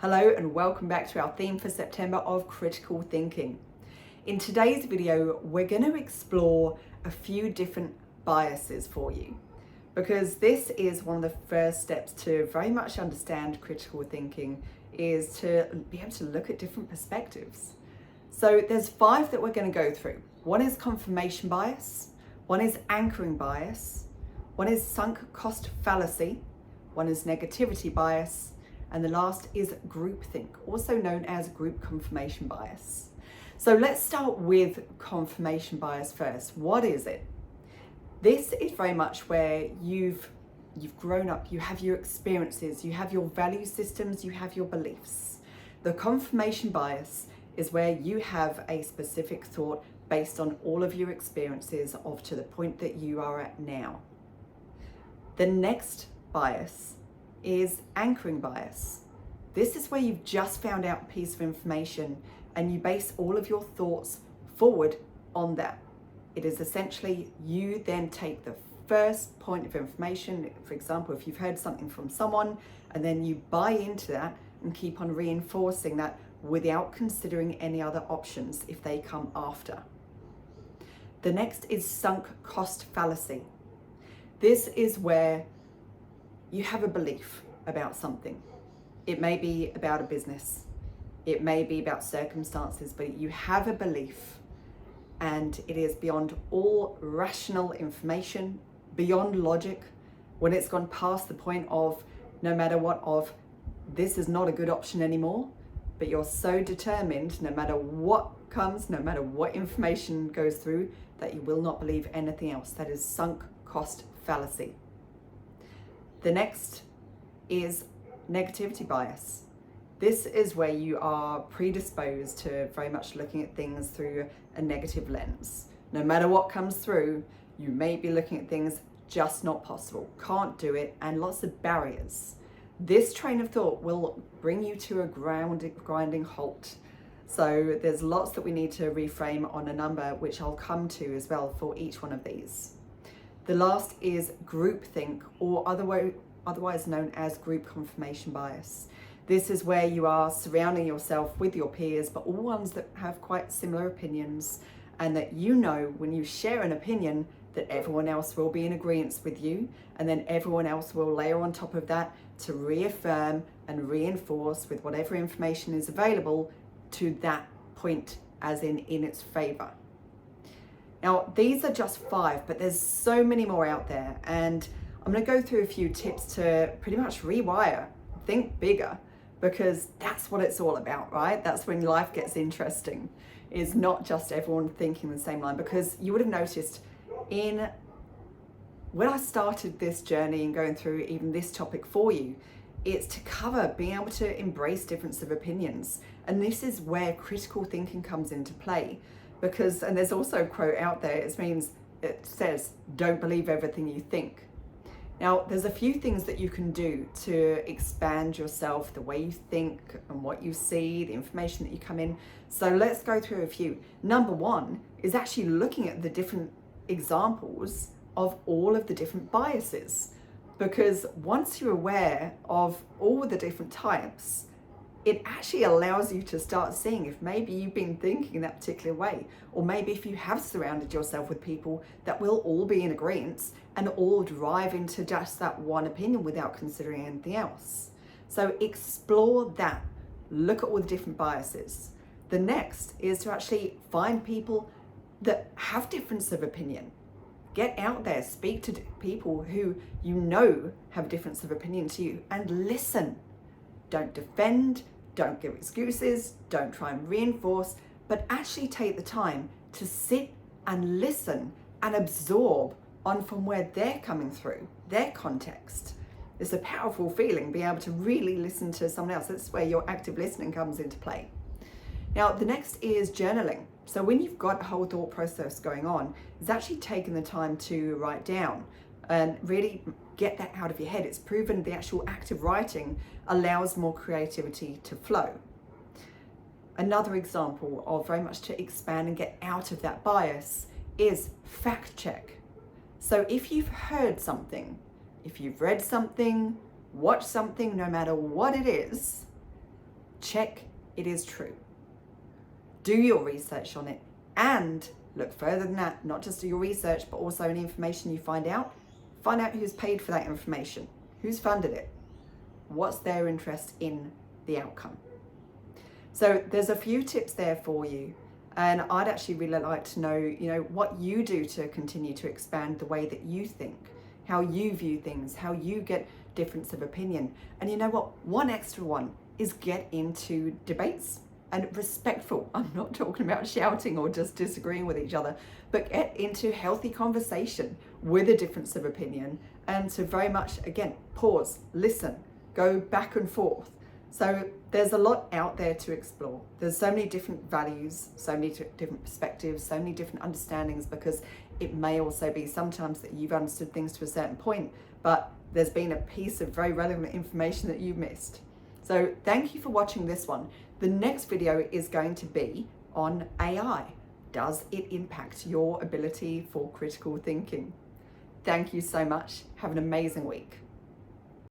Hello and welcome back to our theme for September of critical thinking. In today's video, we're going to explore a few different biases for you because this is one of the first steps to very much understand critical thinking, is to be able to look at different perspectives. So there's 5 that we're going to go through. One is confirmation bias, one is anchoring bias, one is sunk cost fallacy, one is negativity bias, and the last is groupthink, also known as group confirmation bias. So let's start with confirmation bias first. What is it? This is very much where you've grown up, you have your experiences, you have your value systems, you have your beliefs. The confirmation bias is where you have a specific thought based on all of your experiences of to the point that you are at now. The next bias is anchoring bias. This is where you've just found out a piece of information and you base all of your thoughts forward on that. It is essentially you then take the first point of information, for example, if you've heard something from someone, and then you buy into that and keep on reinforcing that without considering any other options if they come after. The next is sunk cost fallacy. This is where you have a belief about something. It may be about a business, it may be about circumstances, but you have a belief and it is beyond all rational information, beyond logic, when it's gone past the point of no matter what, of this is not a good option anymore, but you're so determined no matter what comes, no matter what information goes through, that you will not believe anything else. That is sunk cost fallacy. The next is negativity bias. This is where you are predisposed to very much looking at things through a negative lens. No matter what comes through, you may be looking at things just not possible, can't do it, and lots of barriers. This train of thought will bring you to a grinding halt. So there's lots that we need to reframe on a number, which I'll come to as well for each one of these. The last is groupthink, or otherwise known as group confirmation bias. This is where you are surrounding yourself with your peers, but all ones that have quite similar opinions, and that you know when you share an opinion that everyone else will be in agreement with you, and then everyone else will layer on top of that to reaffirm and reinforce with whatever information is available to that point, as in its favor. Now, these are just 5, but there's so many more out there, and I'm going to go through a few tips to pretty much rewire, think bigger, because that's what it's all about, right? That's when life gets interesting, is not just everyone thinking the same line, because you would have noticed when I started this journey and going through even this topic for you, it's to cover being able to embrace difference of opinions. And this is where critical thinking comes into play. Because, and there's also a quote out there, it says, don't believe everything you think. Now, there's a few things that you can do to expand yourself, the way you think and what you see, the information that you come in. So let's go through a few. Number 1 is actually looking at the different examples of all of the different biases. Because once you're aware of all the different types, it actually allows you to start seeing if maybe you've been thinking in that particular way, or maybe if you have surrounded yourself with people that will all be in agreement and all drive into just that one opinion without considering anything else. So explore that, look at all the different biases. The next is to actually find people that have difference of opinion. Get out there, speak to people who you know have difference of opinion to you, and listen. Don't defend, don't give excuses, don't try and reinforce, but actually take the time to sit and listen and absorb on from where they're coming through, their context. It's a powerful feeling, being able to really listen to someone else. That's where your active listening comes into play. Now, the next is journaling. So when you've got a whole thought process going on, it's actually taking the time to write down and really get that out of your head. It's proven the actual act of writing allows more creativity to flow. Another example of very much to expand and get out of that bias is fact check. So if you've heard something, if you've read something, watched something, no matter what it is, check it is true. Do your research on it and look further than that, not just do your research, but also any information you find out who's paid for that information, who's funded it, what's their interest in the outcome. So there's a few tips there for you. And I'd actually really like to know, what you do to continue to expand the way that you think, how you view things, how you get difference of opinion. And you know what? One extra one is get into debates and respectful. I'm not talking about shouting or just disagreeing with each other, but get into healthy conversation with a difference of opinion. And to very much, again, pause, listen, go back and forth. So there's a lot out there to explore. There's so many different values, so many different perspectives, so many different understandings, because it may also be sometimes that you've understood things to a certain point, but there's been a piece of very relevant information that you've missed. So thank you for watching this one. The next video is going to be on AI. Does it impact your ability for critical thinking? Thank you so much. Have an amazing week.